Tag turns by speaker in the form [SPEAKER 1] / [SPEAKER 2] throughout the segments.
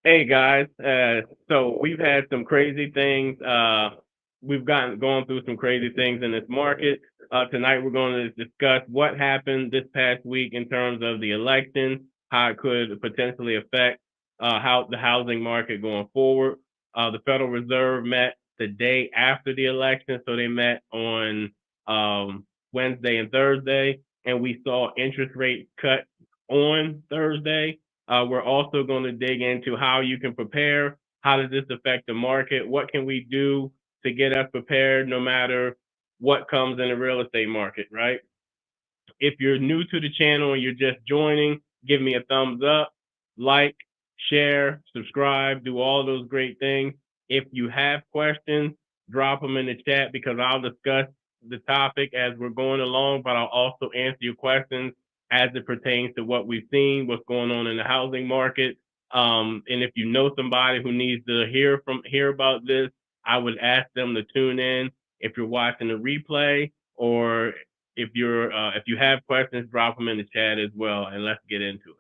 [SPEAKER 1] Hey guys, so we've had some crazy things. We've going through some crazy things in this market. Tonight we're going to discuss what happened this past week in terms of the election, how it could potentially affect how the housing market going forward. The Federal Reserve met the day after the election, so they met on Wednesday and Thursday, and we saw interest rates cut on Thursday. We're also going to dig into how you can prepare. How does this affect the market? What can we do to get us prepared no matter what comes in the real estate market, right? If you're new to the channel and you're just joining, give me a thumbs up, like, share, subscribe, do all those great things. If you have questions, drop them in the chat because I'll discuss the topic as we're going along, but I'll also answer your questions as it pertains to what we've seen, what's going on in the housing market. And if you know somebody who needs to hear about this, I would ask them to tune in. If you're watching the replay, or if you have questions, drop them in the chat as well, and let's get into it.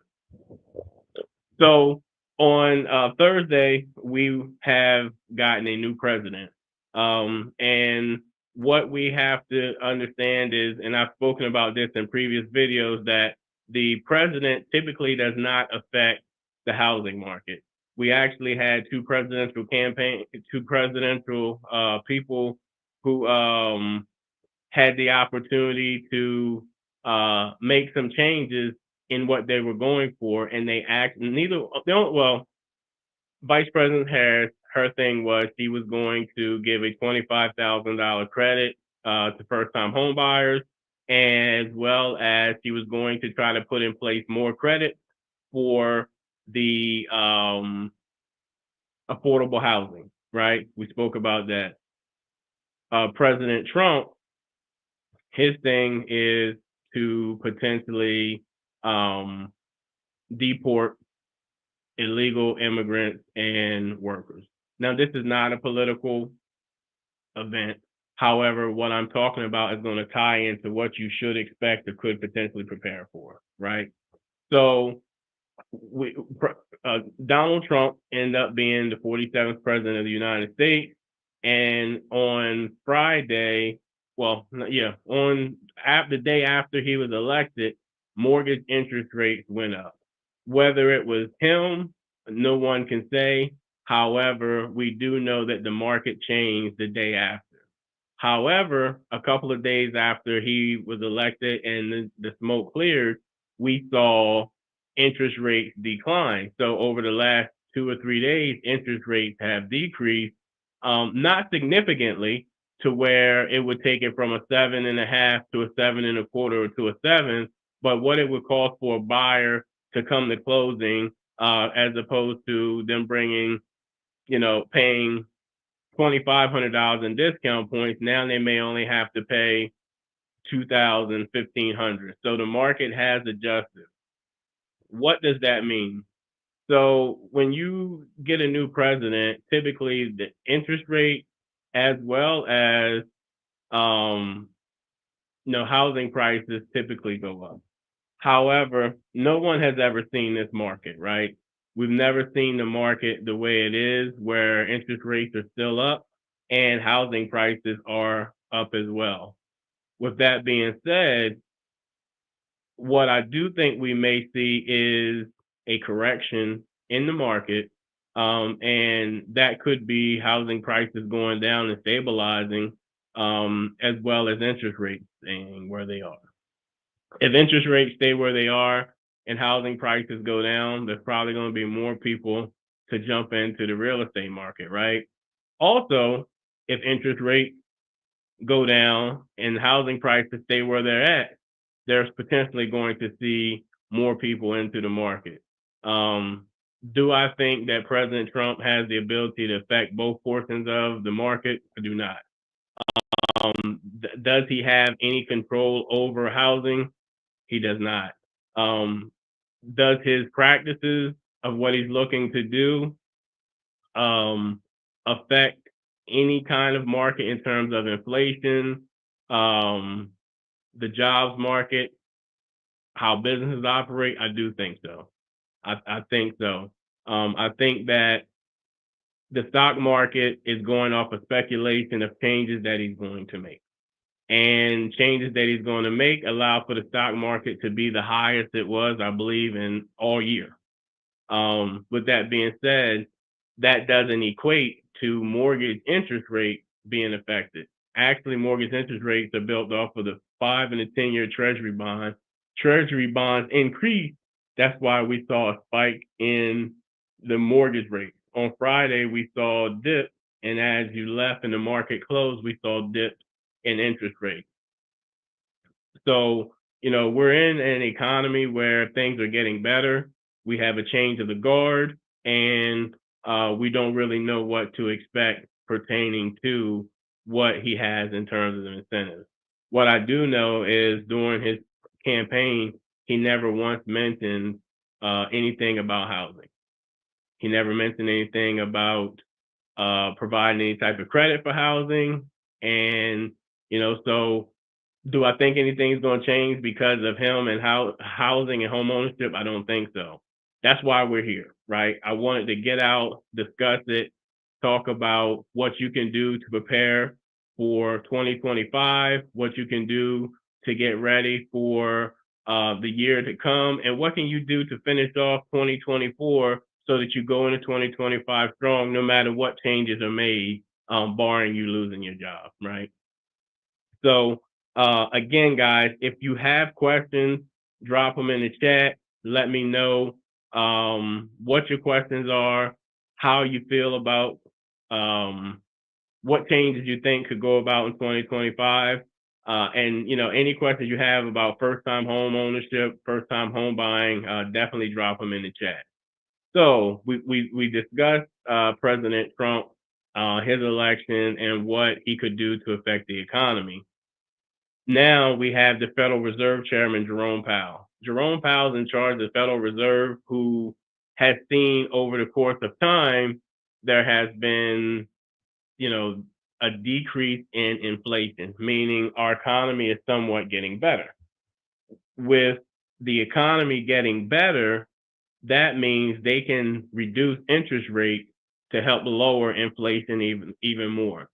[SPEAKER 1] So on Thursday, we have gotten a new president, and what we have to understand is, and I've spoken about this in previous videos, that the president typically does not affect the housing market. We actually had two presidential people who had the opportunity to make some changes in what they were going for, and they act neither. Well, Vice President Harris, her thing was she was going to give a $25,000 credit to first-time home buyers, as well as she was going to try to put in place more credit for the affordable housing. Right? We spoke about that. President Trump, his thing is to potentially deport illegal immigrants and workers. Now, this is not a political event. However, what I'm talking about is going to tie into what you should expect or could potentially prepare for, right? So Donald Trump ended up being the 47th president of the United States. And on Friday, on the day after he was elected, mortgage interest rates went up. Whether it was him, no one can say. However, we do know that the market changed the day after. However, a couple of days after he was elected and the smoke cleared, we saw interest rates decline. So over the last 2 or 3 days, interest rates have decreased, not significantly to where it would take it from a 7.5 to a 7.25 or to a 7, but what it would cost for a buyer to come to closing, as opposed to them paying $2,500 in discount points. Now they may only have to pay $2,000, $1,500. So the market has adjusted. What does that mean? So when you get a new president, typically the interest rate as well as housing prices typically go up. However, no one has ever seen this market, right? We've never seen the market the way it is, where interest rates are still up and housing prices are up as well. With that being said, what I do think we may see is a correction in the market, and that could be housing prices going down and stabilizing, as well as interest rates staying where they are. If interest rates stay where they are and housing prices go down, there's probably going to be more people to jump into the real estate market, right? Also, if interest rates go down and housing prices stay where they're at, there's potentially going to see more people into the market. Do I think that President Trump has the ability to affect both portions of the market? I do not. Does he have any control over housing? He does not. Does his practices of what he's looking to do affect any kind of market in terms of inflation, the jobs market, how businesses operate, I do think so. I think so. I think that the stock market is going off of speculation of changes that he's going to make. And changes that he's going to make allow for the stock market to be the highest it was, I believe, in all year. With that being said, that doesn't equate to mortgage interest rates being affected. Actually, mortgage interest rates are built off of the 5 and the 10-year Treasury bond. Treasury bonds increased. That's why we saw a spike in the mortgage rate. On Friday, we saw a dip, and as you left and the market closed, we saw dips in interest rates. So, we're in an economy where things are getting better. We have a change of the guard, and we don't really know what to expect pertaining to what he has in terms of incentives. What I do know is during his campaign, he never once mentioned anything about housing. He never mentioned anything about providing any type of credit for housing. And, so do I think anything's going to change because of him and housing and homeownership? I don't think so. That's why we're here, right? I wanted to get out, discuss it, talk about what you can do to prepare for 2025, what you can do to get ready for the year to come, and what can you do to finish off 2024 so that you go into 2025 strong, no matter what changes are made, barring you losing your job, right? So again, guys, if you have questions, drop them in the chat. Let me know what your questions are, how you feel about what changes you think could go about in 2025. And any questions you have about first-time home ownership, first-time home buying, definitely drop them in the chat. So we discussed President Trump, his election, and what he could do to affect the economy. Now we have the Federal Reserve Chairman, Jerome Powell. Jerome Powell's in charge of the Federal Reserve, who has seen over the course of time, there has been, a decrease in inflation, meaning our economy is somewhat getting better. With the economy getting better, that means they can reduce interest rates to help lower inflation even more.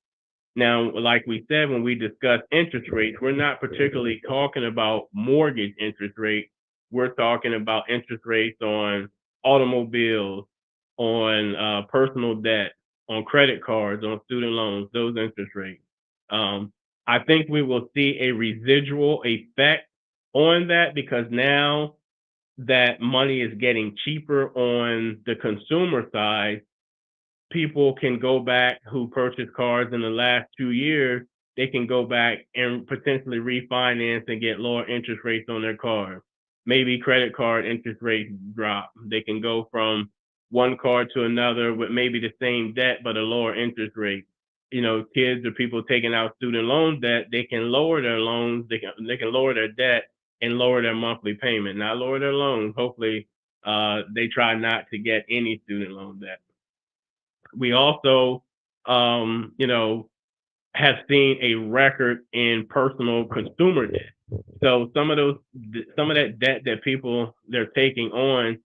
[SPEAKER 1] Now, like we said, when we discuss interest rates, we're not particularly talking about mortgage interest rates. We're talking about interest rates on automobiles, on personal debt, on credit cards, on student loans, those interest rates. I think we will see a residual effect on that because now that money is getting cheaper on the consumer side, people can go back who purchased cars in the last 2 years, they can go back and potentially refinance and get lower interest rates on their cars. Maybe credit card interest rates drop. They can go from one card to another with maybe the same debt, but a lower interest rate. Kids or people taking out student loan debt, they can lower their loans, they can lower their debt and lower their monthly payment, not lower their loans. Hopefully, they try not to get any student loan debt. We also, have seen a record in personal consumer debt. So some of that debt that people they're taking on,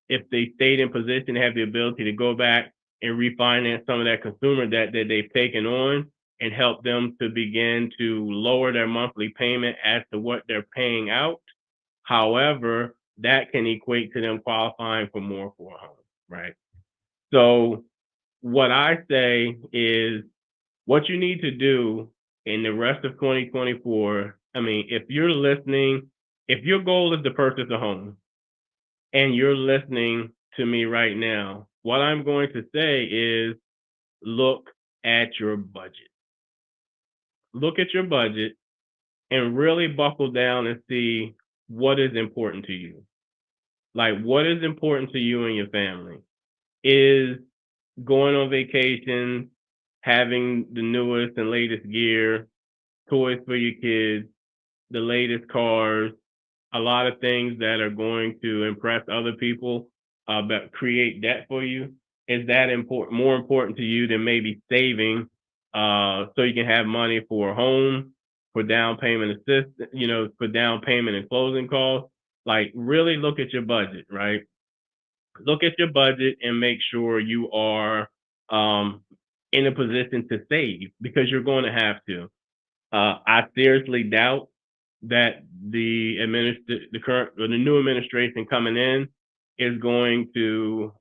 [SPEAKER 1] if they stayed in position, have the ability to go back and refinance some of that consumer debt that they've taken on and help them to begin to lower their monthly payment as to what they're paying out. However, that can equate to them qualifying for more for a home, right? So what I say is what you need to do in the rest of 2024. I mean, if you're listening, if your goal is to purchase a home and you're listening to me right now, what I'm going to say is look at your budget. Look at your budget and really buckle down and see what is important to you. Like, what is important to you and your family? Is going on vacation, having the newest and latest gear, toys for your kids, the latest cars, a lot of things that are going to impress other people, but create debt for you. Is that more important to you than maybe saving so you can have money for a home, for down payment assistance, for down payment and closing costs. Like really look at your budget, right? Look at your budget and make sure you are in a position to save because you're going to have to. I seriously doubt that the current or the new administration coming in is going to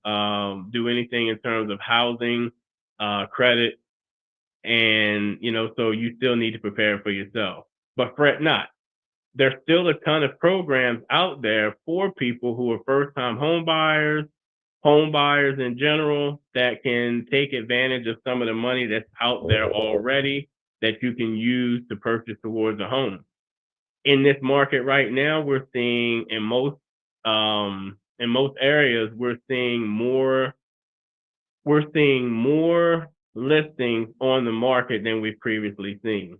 [SPEAKER 1] do anything in terms of housing, credit, and so you still need to prepare for yourself. But fret not. There's still a ton of programs out there for people who are first-time home buyers in general that can take advantage of some of the money that's out there already that you can use to purchase towards a home. In this market right now, we're seeing in most areas, we're seeing more listings on the market than we've previously seen.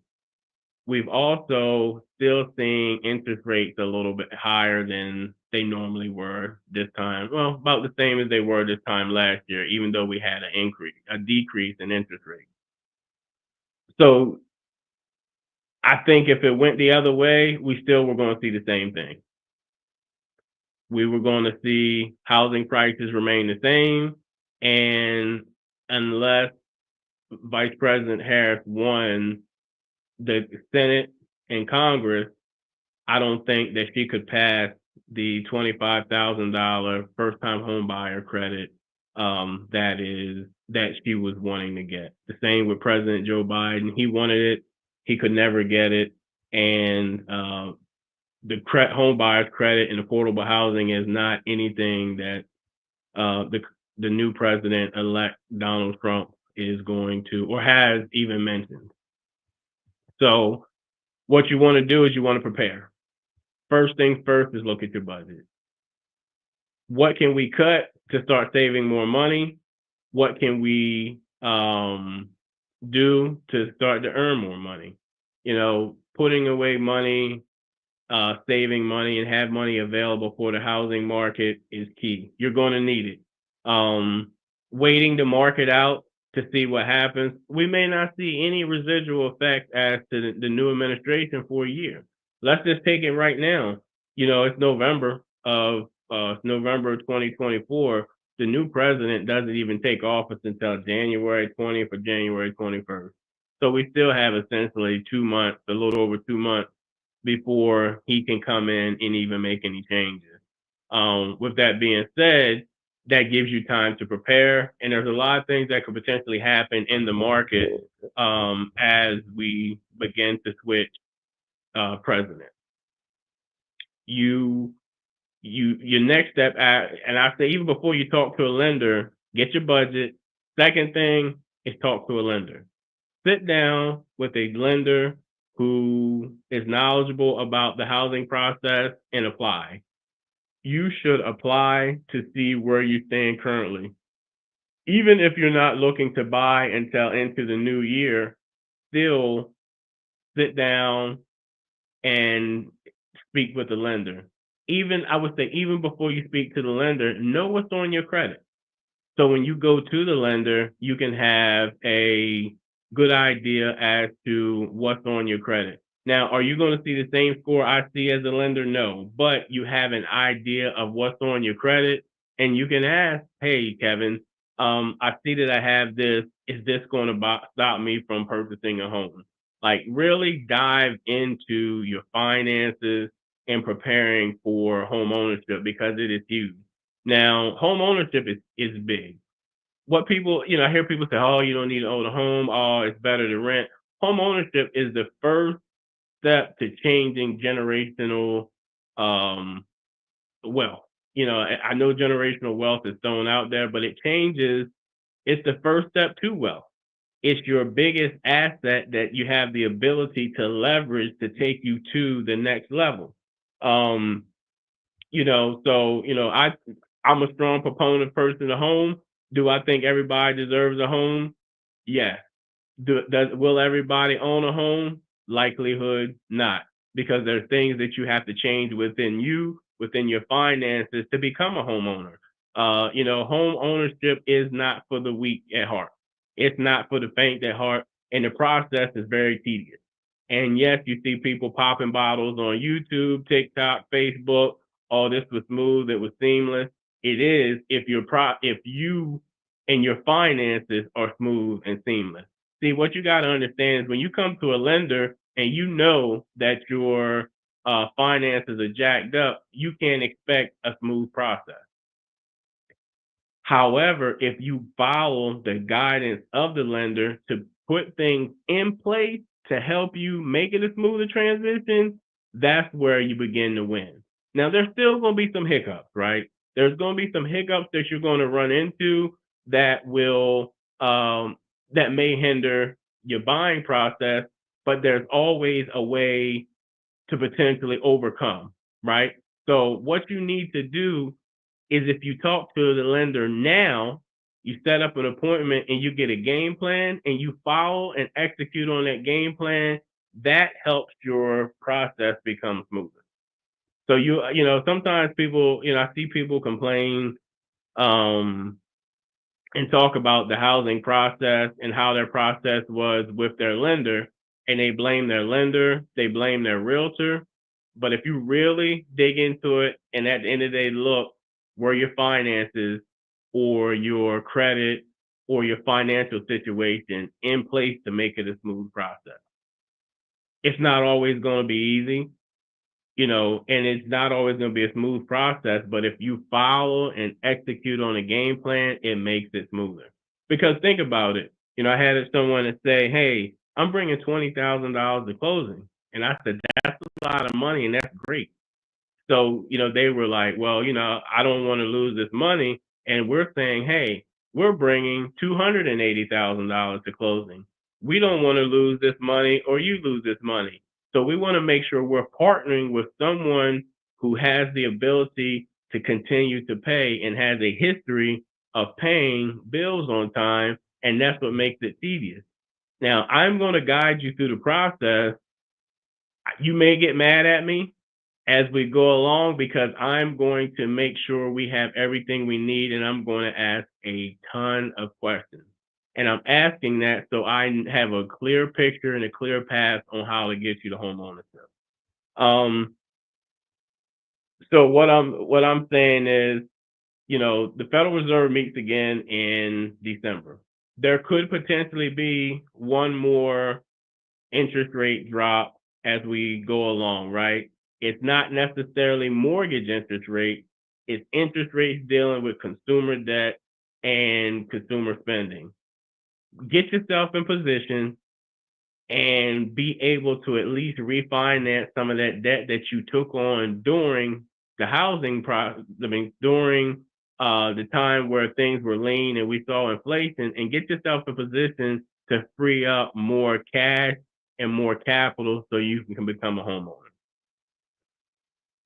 [SPEAKER 1] We've also still seeing interest rates a little bit higher than they normally were this time. Well, about the same as they were this time last year, even though we had a decrease in interest rates. So I think if it went the other way, we still were going to see the same thing. We were going to see housing prices remain the same, and unless Vice President Harris won the Senate and Congress, I don't think that she could pass the $25,000 first-time home buyer credit that she was wanting to get. The same with President Joe Biden. He wanted it. He could never get it. And the home buyers credit and affordable housing is not anything that the new president-elect Donald Trump is going to or has even mentioned. So what you want to do is you want to prepare. First things first is look at your budget. What can we cut to start saving more money? What can we do to start to earn more money? Putting away money, saving money, and have money available for the housing market is key. You're going to need it. Waiting the market out to see what happens. We may not see any residual effect as to the new administration for a year. Let's just take it right now. It's November of 2024. The new president doesn't even take office until January 20th or January 21st. So we still have essentially 2 months, a little over 2 months before he can come in and even make any changes. With that being said, that gives you time to prepare. And there's a lot of things that could potentially happen in the market as we begin to switch president. Your next step, and I say even before you talk to a lender, get your budget. Second thing is talk to a lender. Sit down with a lender who is knowledgeable about the housing process and apply. You should apply to see where you stand currently. Even if you're not looking to buy until into the new year, still sit down and speak with the lender. I would say even before you speak to the lender, know what's on your credit. So when you go to the lender, you can have a good idea as to what's on your credit. Now, are you going to see the same score I see as a lender? No, but you have an idea of what's on your credit, and you can ask, hey, Kevin, I see that I have this. Is this going to stop me from purchasing a home? Like really dive into your finances and preparing for home ownership because it is huge. Now, home ownership is big. What people, I hear people say, oh, you don't need to own a home. Oh, it's better to rent. Home ownership is the first step to changing generational wealth. I know generational wealth is thrown out there, but it's the first step to wealth. It's your biggest asset that you have the ability to leverage to take you to the next level. I'm a strong proponent person of home. Do I think everybody deserves a home? Yes. Will everybody own a home? Likelihood not, because there are things that you have to change within your finances to become a homeowner. Home ownership is not for the weak at heart. It's not for the faint at heart, and the process is very tedious. And yes, you see people popping bottles on YouTube, TikTok, Facebook. Oh, this was smooth. It was seamless. It is if you and your finances are smooth and seamless. See, what you got to understand is when you come to a lender and you know that your finances are jacked up, you can't expect a smooth process. However, if you follow the guidance of the lender to put things in place to help you make it a smoother transition, that's where you begin to win. Now, there's still going to be some hiccups, right? There's going to be some hiccups that you're going to run into that will that may hinder your buying process, but there's always a way to potentially overcome, right? So what you need to do is if you talk to the lender now, you set up an appointment and you get a game plan and you follow and execute on that game plan, that helps your process become smoother. So sometimes people, I see people complain um, and talk about the housing process and how their process was with their lender, and they blame their lender, they blame their realtor. But if you really dig into it and at the end of the day look where your finances or your credit or your financial situation in place to make it a smooth process. It's not always going to be easy, and it's not always going to be a smooth process, but if you follow and execute on a game plan, it makes it smoother. Because think about it. I had someone to say, hey, I'm bringing $20,000 to closing. And I said, that's a lot of money and that's great. So, they were like, well, I don't want to lose this money. And we're saying, hey, we're bringing $280,000 to closing. We don't want to lose this money or you lose this money. So we want to make sure we're partnering with someone who has the ability to continue to pay and has a history of paying bills on time. And that's what makes it tedious. Now, I'm going to guide you through the process. You may get mad at me as we go along because I'm going to make sure we have everything we need and I'm going to ask a ton of questions. And I'm asking that so I have a clear picture and a clear path on how to get you to home ownership. So what I'm saying is, the Federal Reserve meets again in December. There could potentially be one more interest rate drop as we go along, right? It's not necessarily mortgage interest rate. It's interest rates dealing with consumer debt and consumer spending. Get yourself in position and be able to at least refinance some of that debt that you took on during the housing process, during the time where things were lean and we saw inflation, and get yourself in position to free up more cash and more capital so you can become a homeowner.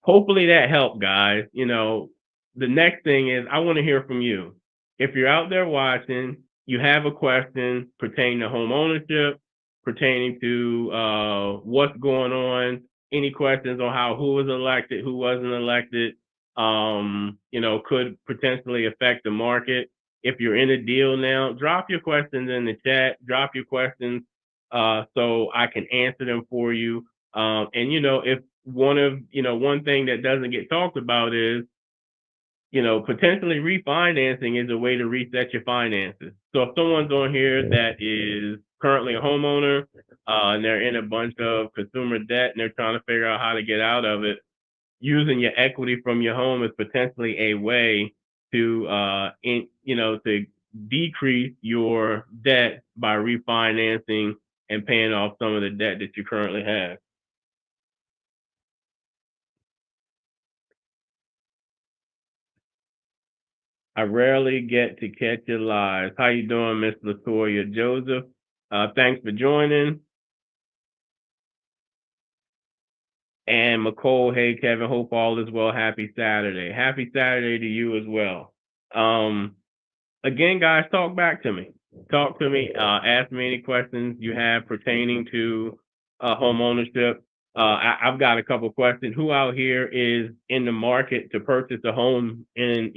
[SPEAKER 1] Hopefully that helped, guys. The next thing is I want to hear from you. If you're out there watching, you have a question pertaining to home ownership, pertaining to what's going on, any questions on who was elected, who wasn't elected, could potentially affect the market. If you're in a deal now, drop your questions in the chat, drop your questions so I can answer them for you. And if one thing that doesn't get talked about is, potentially refinancing is a way to reset your finances. So if someone's on here that is currently a homeowner and they're in a bunch of consumer debt and they're trying to figure out how to get out of it, using your equity from your home is potentially a way to, to decrease your debt by refinancing and paying off some of the debt that you currently have. I rarely get to catch you live. How you doing, Miss Latoya Joseph? Thanks for joining. And McCole, hey Kevin, hope all is well. Happy Saturday. Happy Saturday to you as well. Again, guys, talk back to me. Talk to me. Ask me any questions you have pertaining to home ownership. I've got a couple questions. Who out here is in the market to purchase a home in,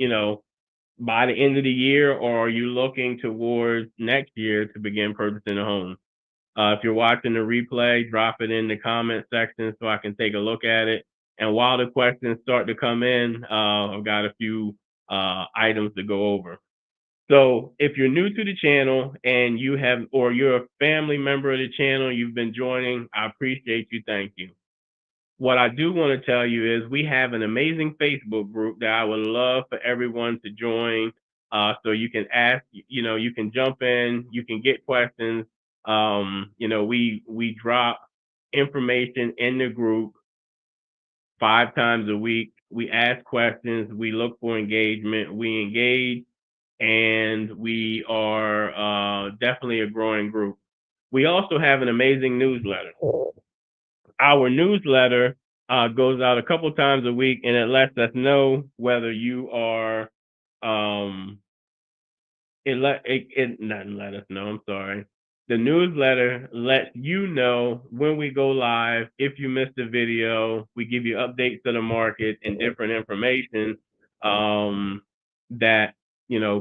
[SPEAKER 1] by the end of the year, or are you looking towards next year to begin purchasing a home? If you're watching the replay, drop it in the comment section so I can take a look at it. And while the questions start to come in, I've got a few items to go over. So if you're new to the channel and you have, or you're a family member of the channel, you've been joining, I appreciate you. Thank you. What I do want to tell you is we have an amazing Facebook group that I would love for everyone to join. So you can ask, you can jump in, you can get questions. We drop information in the group 5 times a week. We ask questions, we look for engagement, we engage, and we are definitely a growing group. We also have an amazing newsletter. Our newsletter goes out a couple times a week, and it lets us know whether you are let us know. I'm sorry. The newsletter lets you know when we go live. If you missed a video, we give you updates to the market and different information that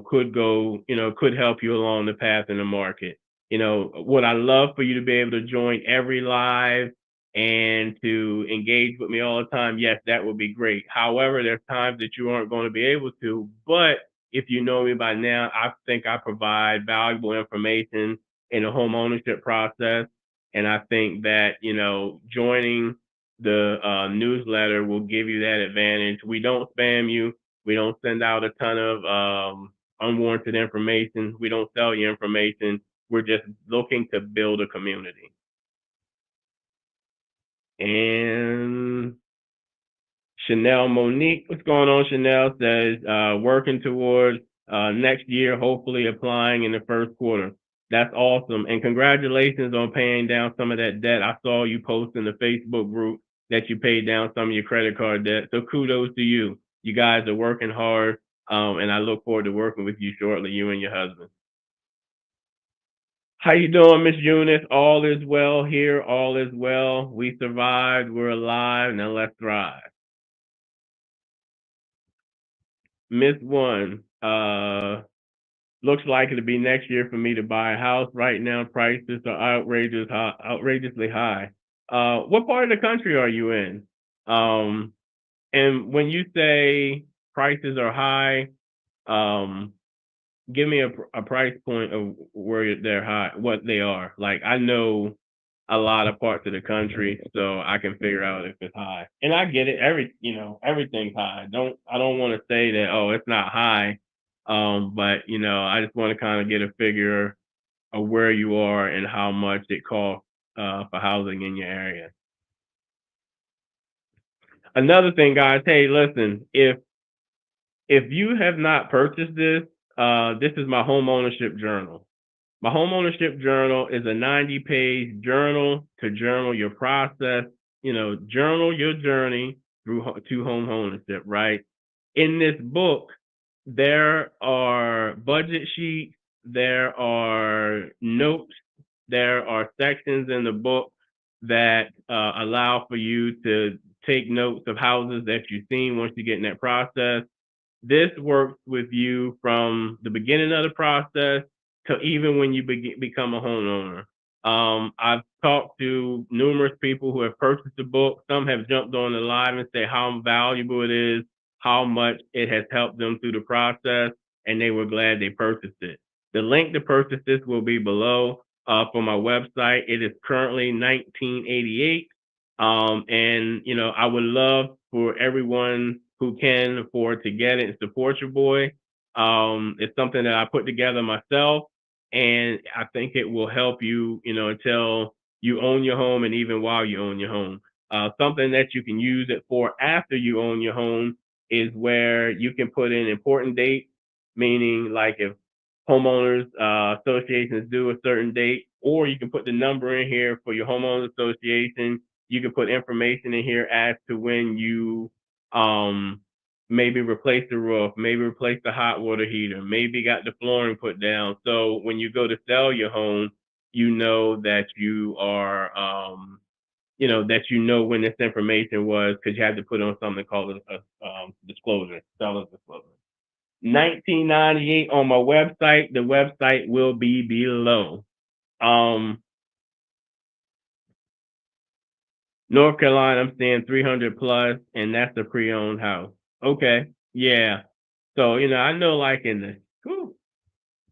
[SPEAKER 1] could help you along the path in the market. Would I love for you to be able to join every live and to engage with me all the time? Yes, that would be great. However, there's times that you aren't going to be able to, but if you know me by now, I think I provide valuable information in the home ownership process. And I think that, joining the newsletter will give you that advantage. We don't spam you. We don't send out a ton of unwarranted information. We don't sell you information. We're just looking to build a community. And Chanel Monique, what's going on? Chanel says, working towards next year, hopefully applying in the first quarter. That's awesome. And congratulations on paying down some of that debt. I saw you post in the Facebook group that you paid down some of your credit card debt. So kudos to you. You guys are working hard. And I look forward to working with you shortly, you and your husband. How you doing, Miss Eunice? All is well here. All is well. We survived. We're alive. Now let's thrive. Miss One, looks like it'll be next year for me to buy a house. Right now, prices are outrageously high. What part of the country are you in? And when you say prices are high, give me a price point of where they're high, what they are. Like, I know a lot of parts of the country, so I can figure out if it's high. And I get it. Everything's high. I don't want to say that, oh, it's not high. But I just want to kind of get a figure of where you are and how much it costs for housing in your area. Another thing, guys, hey, listen, if you have not purchased this, this is my homeownership journal. My homeownership journal is a 90-page journal to journal your process, journal your journey to home ownership, right? In this book, there are budget sheets, there are notes, there are sections in the book that allow for you to take notes of houses that you've seen once you get in that process. This works with you from the beginning of the process to even when you become a homeowner. I've talked to numerous people who have purchased the book. Some have jumped on the live and say how valuable it is, how much it has helped them through the process, and they were glad they purchased it. The link to purchase this will be below for my website. It is currently $19.88. And I would love for everyone who can afford to get it and support your boy. It's something that I put together myself, and I think it will help you, until you own your home and even while you own your home. Something that you can use it for after you own your home is where you can put in important dates, meaning like if homeowners associations do a certain date, or you can put the number in here for your homeowners association. You can put information in here as to when you maybe replace the roof, maybe replace the hot water heater, maybe got the flooring put down. So when you go to sell your home, you know that you are when this information was, because you have to put on something called a disclosure, seller's disclosure. $19.98 on my website. The website will be below. North Carolina, I'm seeing 300 plus, and that's a pre-owned house. Okay, yeah. So I know, like whew,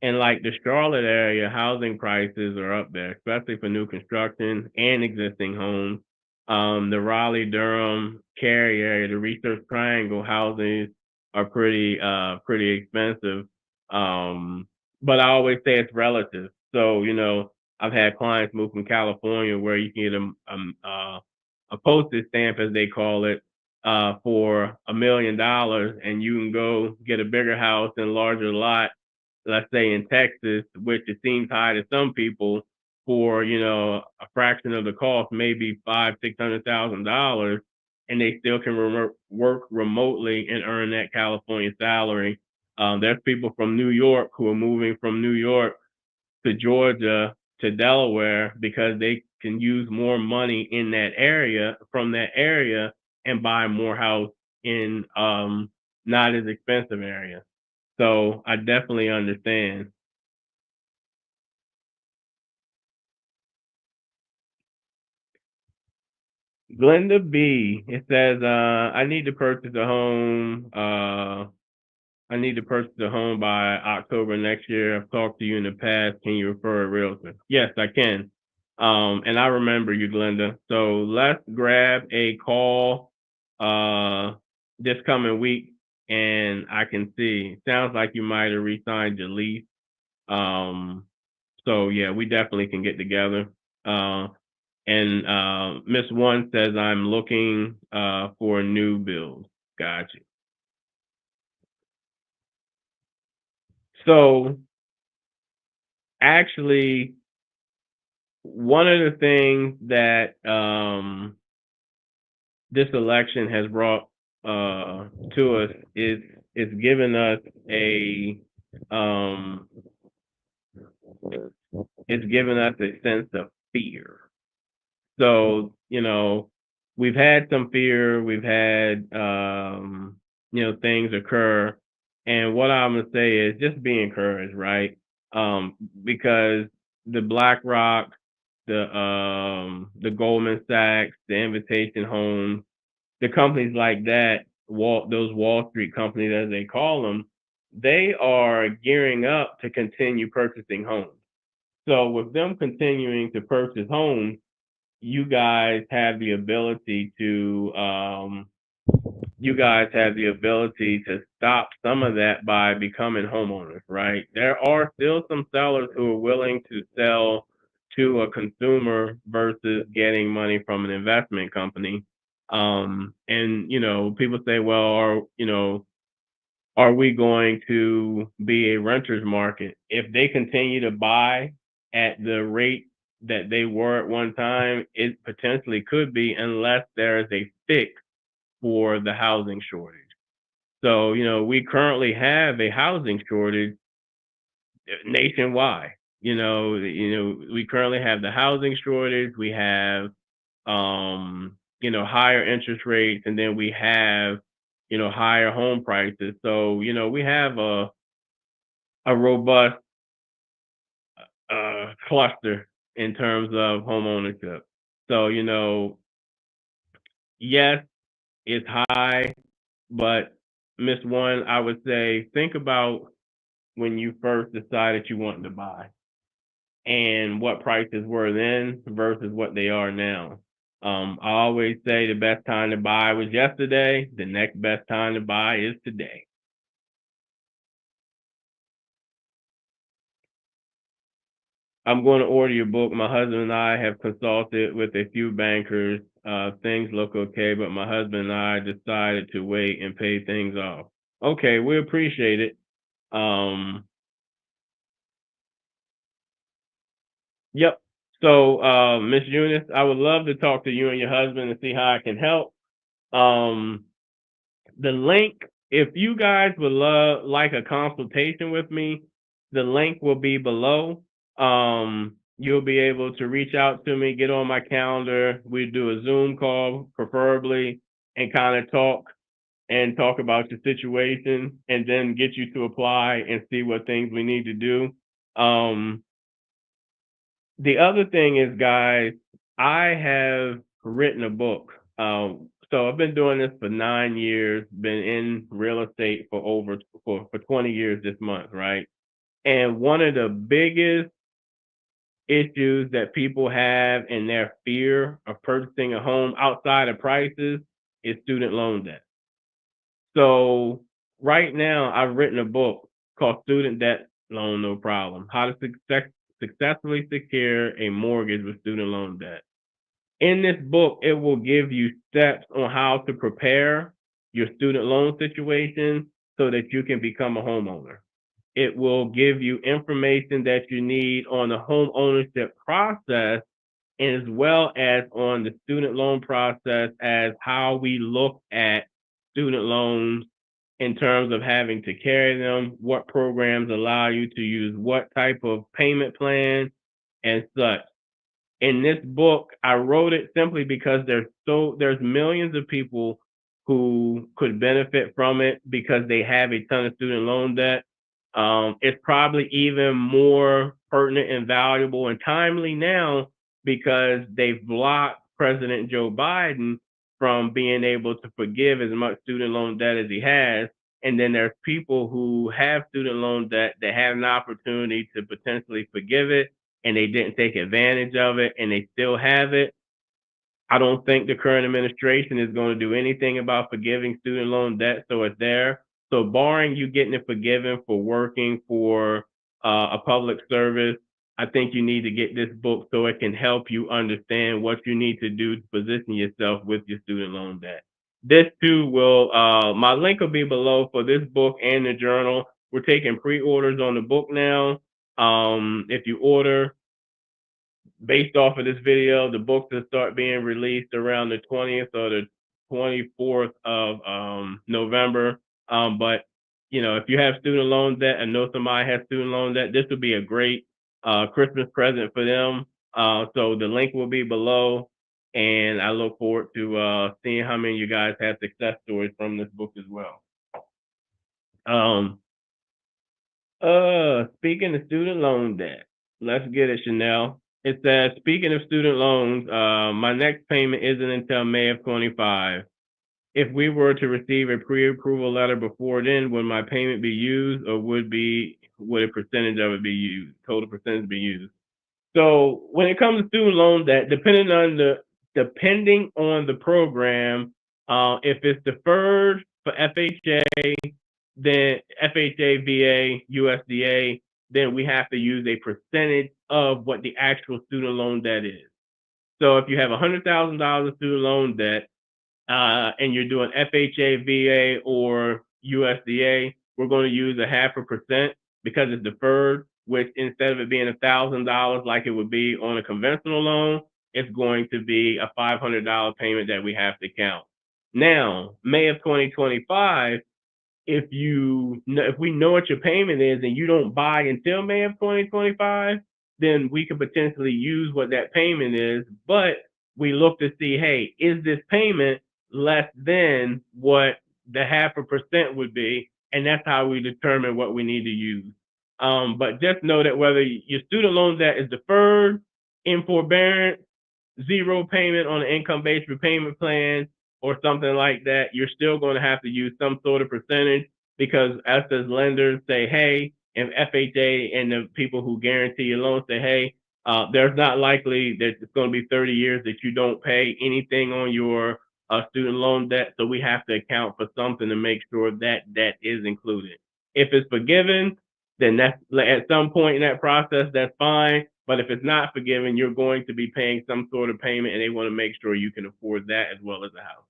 [SPEAKER 1] in like the Charlotte area, housing prices are up there, especially for new construction and existing homes. The Raleigh, Durham, Cary area, the Research Triangle houses are pretty expensive. Um, but I always say it's relative. So I've had clients move from California where you can get a postage stamp, as they call it, for $1 million, and you can go get a bigger house and larger lot, let's say in Texas, which it seems high to some people, for a fraction of the cost, maybe $500,000-600,000, and they still can work remotely and earn that California salary. There's people from New York who are moving from New York to Georgia to Delaware because they can use more money in that area from that area and buy more house in not as expensive area. So I definitely understand. Glenda B, it says, I need to purchase a home. I need to purchase a home by October next year. I've talked to you in the past. Can you refer a realtor? Yes, I can. And I remember you, Glenda. So let's grab a call this coming week, and I can see. Sounds like you might have re-signed your lease. So yeah, we definitely can get together. Uh, and Miss One says I'm looking for a new build. Gotcha. So actually, one of the things that this election has brought to us is it's given us a um, it's given us a sense of fear. So, we've had some fear, we've had, things occur. And what I'm going to say is just be encouraged, right? Because the BlackRock, the Goldman Sachs, the Invitation Homes, the companies like that, those Wall Street companies, as they call them, they are gearing up to continue purchasing homes. So with them continuing to purchase homes, you guys have the ability to stop some of that by becoming homeowners, right? There are still some sellers who are willing to sell to a consumer versus getting money from an investment company. And people say, well, are we going to be a renter's market? If they continue to buy at the rate that they were at one time, it potentially could be, unless there is a fix for the housing shortage. So, we currently have a housing shortage nationwide. We currently have the housing shortage, we have higher interest rates, and then we have, higher home prices. So, we have a robust cluster in terms of home ownership. So, yes, it's high, but Miss One, I would say think about when you first decided you wanted to buy and what prices were then versus what they are now. I always say the best time to buy was yesterday. The next best time to buy is today. I'm going to order your book. My husband and I have consulted with a few bankers. Things look okay, but my husband and I decided to wait and pay things off. Okay, we appreciate it. Um, yep. So, Miss Eunice, I would love to talk to you and your husband and see how I can help. Um, the link, if you guys would like a consultation with me, the link will be below. You'll be able to reach out to me, get on my calendar. We do a Zoom call, preferably, and kind of talk about your situation, and then get you to apply and see what things we need to do. The other thing is, guys, I have written a book. So I've been doing this for 9 years, been in real estate for 20 years this month, right? And one of the biggest issues that people have in their fear of purchasing a home outside of prices is student loan debt. So right now, I've written a book called Student Debt Loan No Problem: How to Successfully Secure a Mortgage with Student Loan Debt. In this book, it will give you steps on how to prepare your student loan situation so that you can become a homeowner. It will give you information that you need on the home ownership process, as well as on the student loan process, as how we look at student loans in terms of having to carry them, what programs allow you to use what type of payment plan and such. In this book, I wrote it simply because there's millions of people who could benefit from it because they have a ton of student loan debt. It's probably even more pertinent and valuable and timely now because they've blocked President Joe Biden from being able to forgive as much student loan debt as he has. And then there's people who have student loan debt that have an opportunity to potentially forgive it, and they didn't take advantage of it, and they still have it. I don't think the current administration is going to do anything about forgiving student loan debt, so it's there. So barring you getting it forgiven for working for a public service, I think you need to get this book so it can help you understand what you need to do to position yourself with your student loan debt. This too will, my link will be below for this book and the journal. We're taking pre-orders on the book now. If you order, based off of this video, the book will start being released around the 20th or the 24th of November. But if you have student loan debt and know somebody has student loan debt, this would be a great Christmas present for them. So the link will be below, and I look forward to seeing how many of you guys have success stories from this book as well. Speaking of student loan debt, let's get it, Chanel. It says, speaking of student loans, my next payment isn't until May of 25. If we were to receive a pre-approval letter before then, would my payment be used, or would a percentage of it be used? Total percentage be used? So when it comes to student loan debt, depending on the program, if it's deferred for FHA, then FHA, VA, USDA, then we have to use a percentage of what the actual student loan debt is. So if you have $100,000 student loan debt, and you're doing FHA, VA, or USDA, we're going to use 0.5% because it's deferred, which instead of it being $1,000 like it would be on a conventional loan, it's going to be a $500 payment that we have to count. Now, May of 2025, if we know what your payment is and you don't buy until May of 2025, then we could potentially use what that payment is. But we look to see, hey, is this payment less than what the 0.5% would be? And that's how we determine what we need to use. But just know that whether your student loan debt is deferred, in forbearance, zero payment on an income-based repayment plan, or something like that, you're still going to have to use some sort of percentage, because us as lenders say, hey, and FHA and the people who guarantee your loan say, hey, there's not likely that it's going to be 30 years that you don't pay anything on your student loan debt. So we have to account for something to make sure that that is included. If it's forgiven, then that's at some point in that process, that's fine. But if it's not forgiven, you're going to be paying some sort of payment, and they want to make sure you can afford that as well as the house.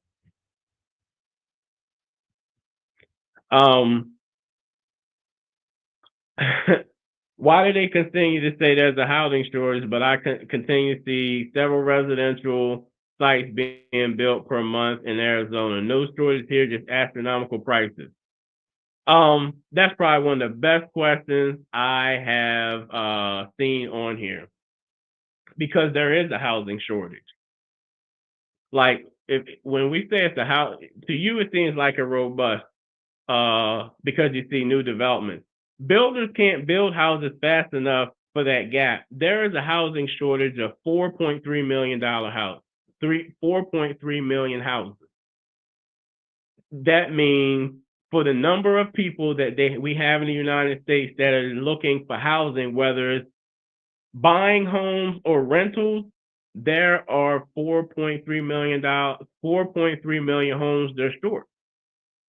[SPEAKER 1] Why do they continue to say there's a housing shortage, but I continue to see several residential sites being built per month in Arizona? No shortage here, just astronomical prices. That's probably one of the best questions I have seen on here, because there is a housing shortage. Like, when we say it's a house, to you it seems like a robust, because you see new development. Builders can't build houses fast enough for that gap. There is a housing shortage of $4.3 million house. 4.3 million houses. That means for the number of people that we have in the United States that are looking for housing, whether it's buying homes or rentals, there are 4.3 million homes they're short.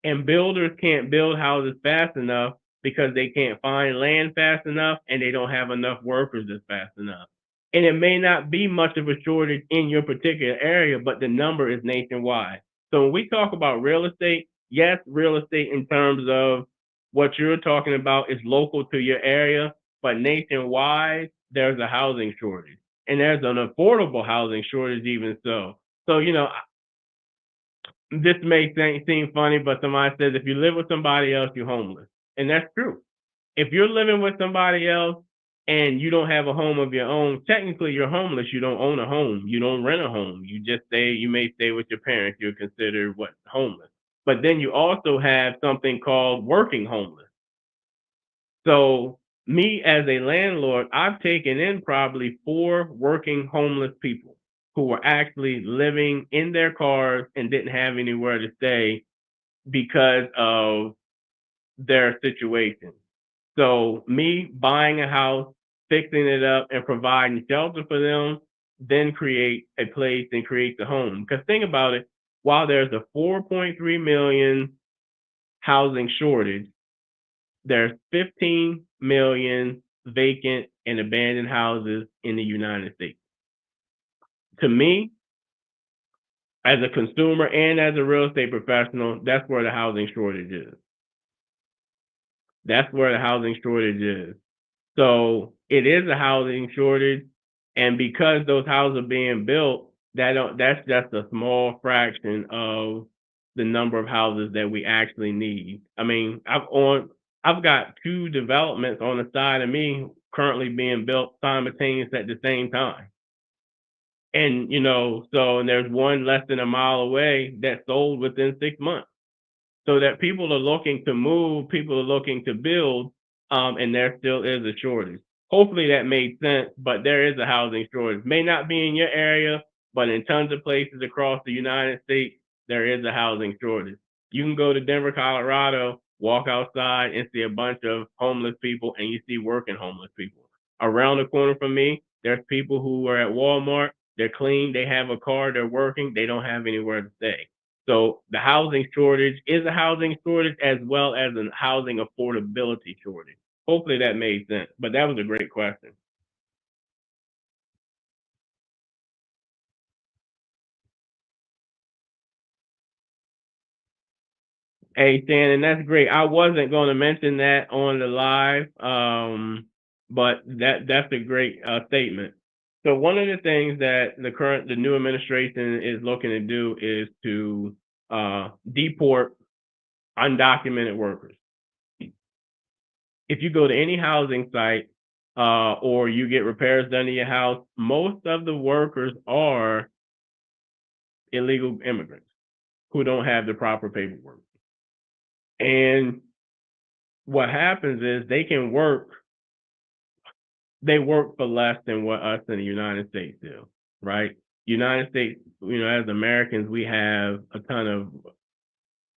[SPEAKER 1] And builders can't build houses fast enough because they can't find land fast enough and they don't have enough workers that's fast enough. And it may not be much of a shortage in your particular area, but the number is nationwide. So when we talk about real estate, yes, real estate in terms of what you're talking about is local to your area, but nationwide, there's a housing shortage. And there's an affordable housing shortage even so. So, this may seem funny, but somebody says if you live with somebody else, you're homeless. And that's true. If you're living with somebody else and you don't have a home of your own, technically you're homeless. You don't own a home. You don't rent a home. You may stay with your parents. You're considered homeless. But then you also have something called working homeless. So me as a landlord, I've taken in probably 4 working homeless people who were actually living in their cars and didn't have anywhere to stay because of their situation. So me buying a house, fixing it up, and providing shelter for them, then create a place and create the home. Because think about it, while there's a 4.3 million housing shortage, there's 15 million vacant and abandoned houses in the United States. To me, as a consumer and as a real estate professional, that's where the housing shortage is. That's where the housing shortage is. So it is a housing shortage, and because those houses are being built, that's just a small fraction of the number of houses that we actually need. I mean, I've got 2 developments on the side of me currently being built simultaneously at the same time. And and there's one less than a mile away that sold within 6 months. So that people are looking to move, people are looking to build, and there still is a shortage. Hopefully that made sense, but there is a housing shortage. May not be in your area, but in tons of places across the United States, there is a housing shortage. You can go to Denver, Colorado, walk outside and see a bunch of homeless people, and you see working homeless people. Around the corner from me, there's people who are at Walmart. They're clean, they have a car, they're working, they don't have anywhere to stay. So the housing shortage is a housing shortage as well as a housing affordability shortage. Hopefully that made sense, but that was a great question. Hey, Shannon, that's great. I wasn't going to mention that on the live, but that's a great statement. So one of the things that the new administration is looking to do is to deport undocumented workers. If you go to any housing site or you get repairs done to your house, most of the workers are illegal immigrants who don't have the proper paperwork. And what happens is they work for less than what us in the United States do, right? United States, as Americans, we have a ton of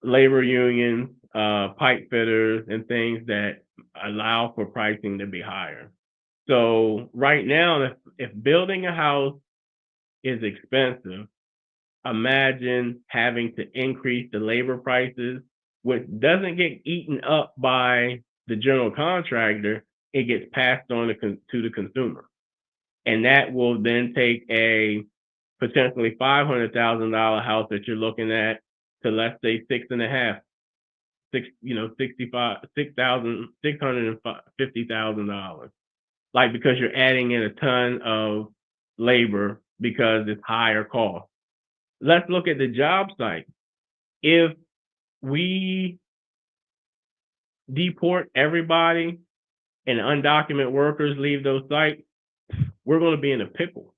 [SPEAKER 1] labor unions, pipe fitters, and things that allow for pricing to be higher. So right now, if building a house is expensive, imagine having to increase the labor prices, which doesn't get eaten up by the general contractor, it gets passed on to the consumer. And that will then take a potentially $500,000 house that you're looking at to, let's say, $650,000. Like, because you're adding in a ton of labor because it's higher cost. Let's look at the job site. If we deport everybody and undocumented workers leave those sites, we're going to be in a pickle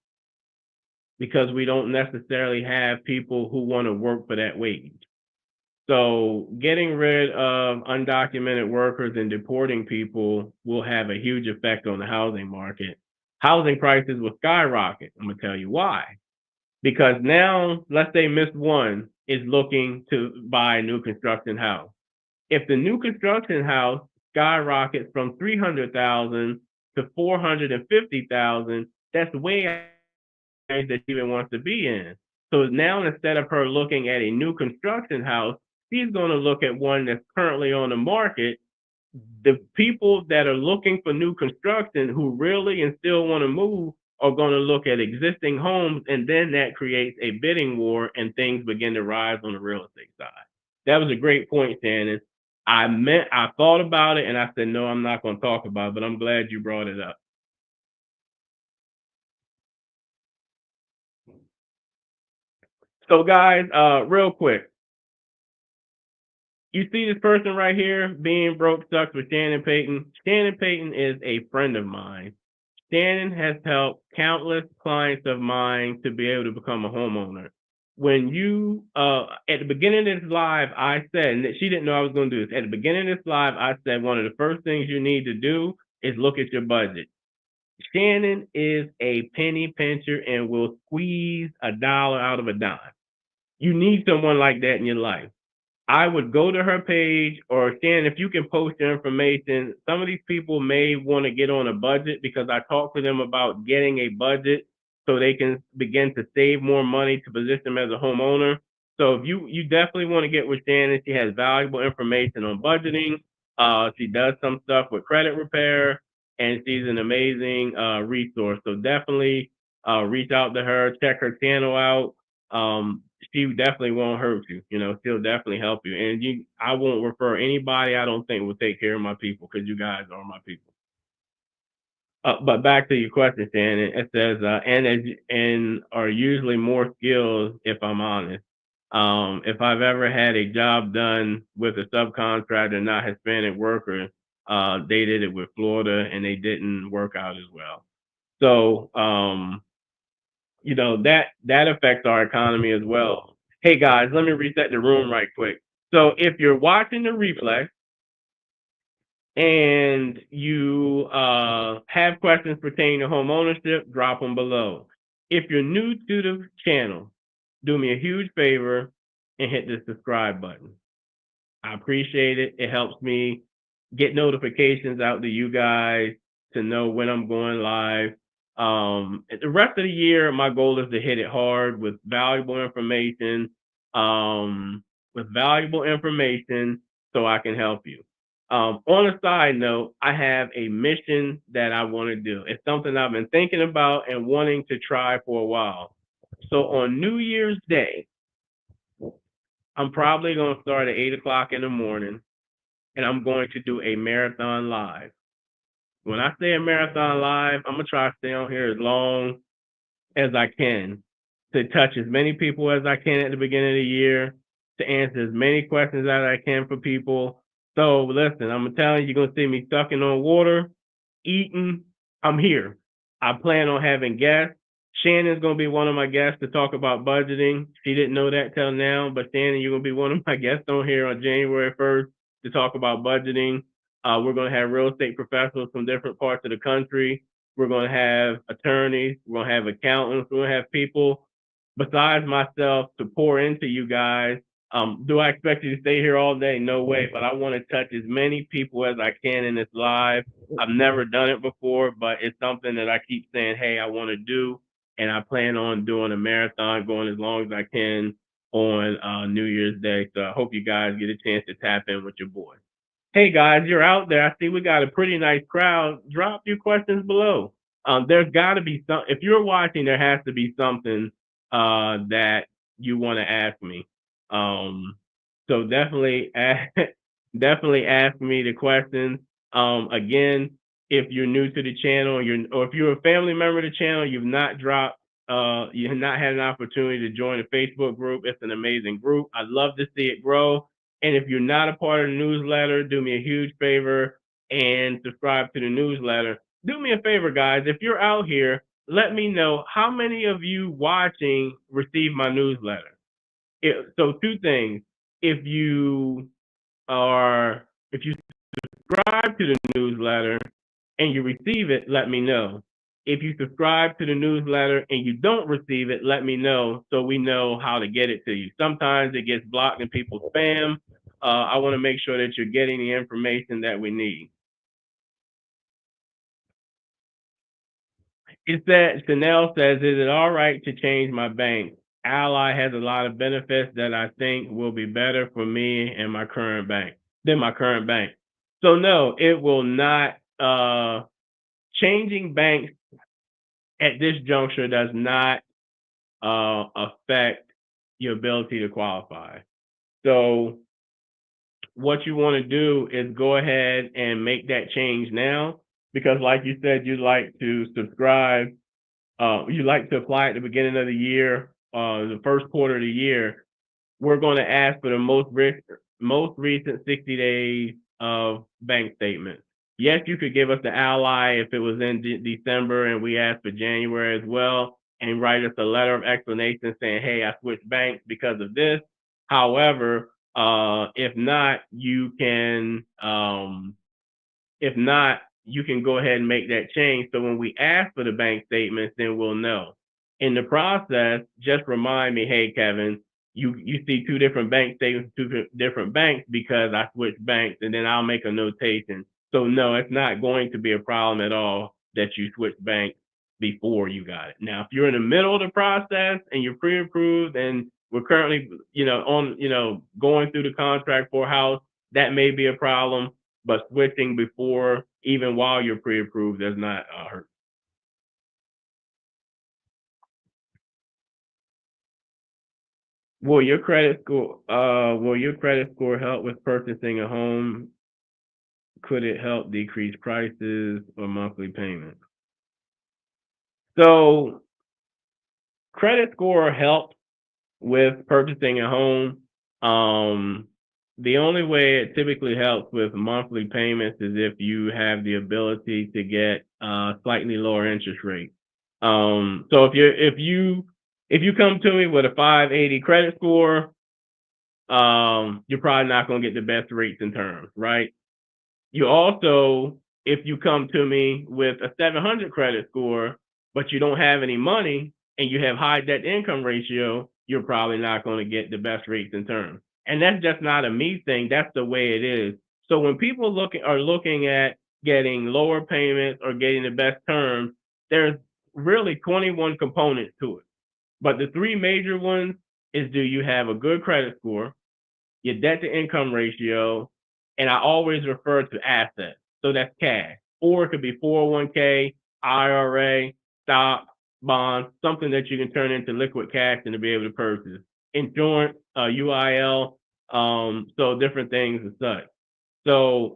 [SPEAKER 1] because we don't necessarily have people who want to work for that wage. So getting rid of undocumented workers and deporting people will have a huge effect on the housing market. Housing prices will skyrocket. I'm going to tell you why. Because now, let's say Miss One is looking to buy a new construction house. If the new construction house skyrockets from 300,000 to 450,000, that's way out that she even wants to be in. So now, instead of her looking at a new construction house, she's going to look at one that's currently on the market. The people that are looking for new construction who really and still want to move are going to look at existing homes, and then that creates a bidding war and things begin to rise on the real estate side. That was a great point, Shannon. I thought about it and I said, no, I'm not going to talk about it, but I'm glad you brought it up. So guys, real quick, you see this person right here, Being Broke Sucks with Shannon Payton. Shannon Payton is a friend of mine. Shannon has helped countless clients of mine to be able to become a homeowner. When you, at the beginning of this live, I said, and she didn't know I was going to do this. At the beginning of this live, I said one of the first things you need to do is look at your budget. Shannon is a penny pincher and will squeeze a dollar out of a dime. You need someone like that in your life. I would go to her page, or Shannon, if you can post your information. Some of these people may want to get on a budget because I talked to them about getting a budget so they can begin to save more money to position them as a homeowner. So if you definitely want to get with Shannon, she has valuable information on budgeting. She does some stuff with credit repair, and she's an amazing resource. So definitely reach out to her, check her channel out. She definitely won't hurt you. You know, she'll definitely help you. And I won't refer anybody I don't think will take care of my people, because you guys are my people. But back to your question, Shannon, it says, and are usually more skills, if I'm honest. If I've ever had a job done with a subcontractor, not Hispanic worker, they did it with Florida and they didn't work out as well. So, you know, that affects our economy as well. Hey guys, let me reset the room right quick. So if you're watching the replay and you have questions pertaining to home ownership, drop them below. If you're new to the channel, do me a huge favor and hit the subscribe button. I appreciate it. It helps me get notifications out to you guys to know when I'm going live. The rest of the year, my goal is to hit it hard with valuable information, so I can help you. On a side note, I have a mission that I want to do. It's something I've been thinking about and wanting to try for a while. So on New Year's Day, I'm probably going to start at 8 o'clock in the morning, and I'm going to do a marathon live. When I say a marathon live, I'm going to try to stay on here as long as I can to touch as many people as I can at the beginning of the year, to answer as many questions as I can for people. So listen, I'm telling you, you're going to see me sucking on water, eating. I'm here. I plan on having guests. Shannon's going to be one of my guests to talk about budgeting. She didn't know that till now, but Shannon, you're going to be one of my guests on here on January 1st to talk about budgeting. We're going to have real estate professionals from different parts of the country. We're going to have attorneys. We're going to have accountants. We're going to have people besides myself to pour into you guys. Do I expect you to stay here all day? No way, but I want to touch as many people as I can in this live. I've never done it before, but it's something that I keep saying, hey, I want to do, and I plan on doing a marathon, going as long as I can on New Year's Day. So I hope you guys get a chance to tap in with your boy. Hey guys, you're out there. I see we got a pretty nice crowd. Drop your questions below. There's got to be some. If you're watching, there has to be something that you want to ask me. So definitely ask me the questions. Again, if you're new to the channel, or if you're a family member of the channel, you've not had an opportunity to join the Facebook group. It's an amazing group. I'd love to see it grow. And if you're not a part of the newsletter, do me a huge favor and subscribe to the newsletter. Do me a favor, guys. If you're out here, let me know how many of you watching receive my newsletter. So two things. If you subscribe to the newsletter and you receive it, let me know. If you subscribe to the newsletter and you don't receive it, let me know so we know how to get it to you. Sometimes it gets blocked in people's spam. I want to make sure that you're getting the information that we need. It's that Chanel says, is it all right to change my bank? Ally has a lot of benefits that I think will be better for me and my current bank than my current bank. So no, it will not. Changing banks at this juncture does not affect your ability to qualify. So what you want to do is go ahead and make that change now, because like you said, you'd like to subscribe, you like to apply at the beginning of the year, the first quarter of the year. We're going to ask for the most recent 60 days of bank statements. Yes, you could give us the Ally if it was in December and we asked for January as well, and write us a letter of explanation saying, hey, I switched banks because of this. However, if not, you can go ahead and make that change. So when we ask for the bank statements, then we'll know. In the process, just remind me, hey, Kevin, you see two different bank statements, two different banks because I switched banks, and then I'll make a notation. So no, it's not going to be a problem at all that you switched banks before you got it. Now, if you're in the middle of the process and you're pre-approved and we're currently, going through the contract for a house, that may be a problem, but switching before, even while you're pre-approved, does not hurt. Will your credit score help with purchasing a home? Could it help decrease prices or monthly payments? So credit score helps with purchasing a home. The only way it typically helps with monthly payments is if you have the ability to get slightly lower interest rate. So if you come to me with a 580 credit score, you're probably not going to get the best rates and terms, right? You also, if you come to me with a 700 credit score, but you don't have any money and you have high debt income ratio, you're probably not going to get the best rates and terms. And that's just not a me thing. That's the way it is. So when people are looking at getting lower payments or getting the best terms, there's really 21 components to it. But the three major ones is, do you have a good credit score, your debt to income ratio, and I always refer to assets. So that's cash, or it could be 401k, IRA, stock, bonds, something that you can turn into liquid cash and to be able to purchase. Insurance, UIL, so different things and such. So,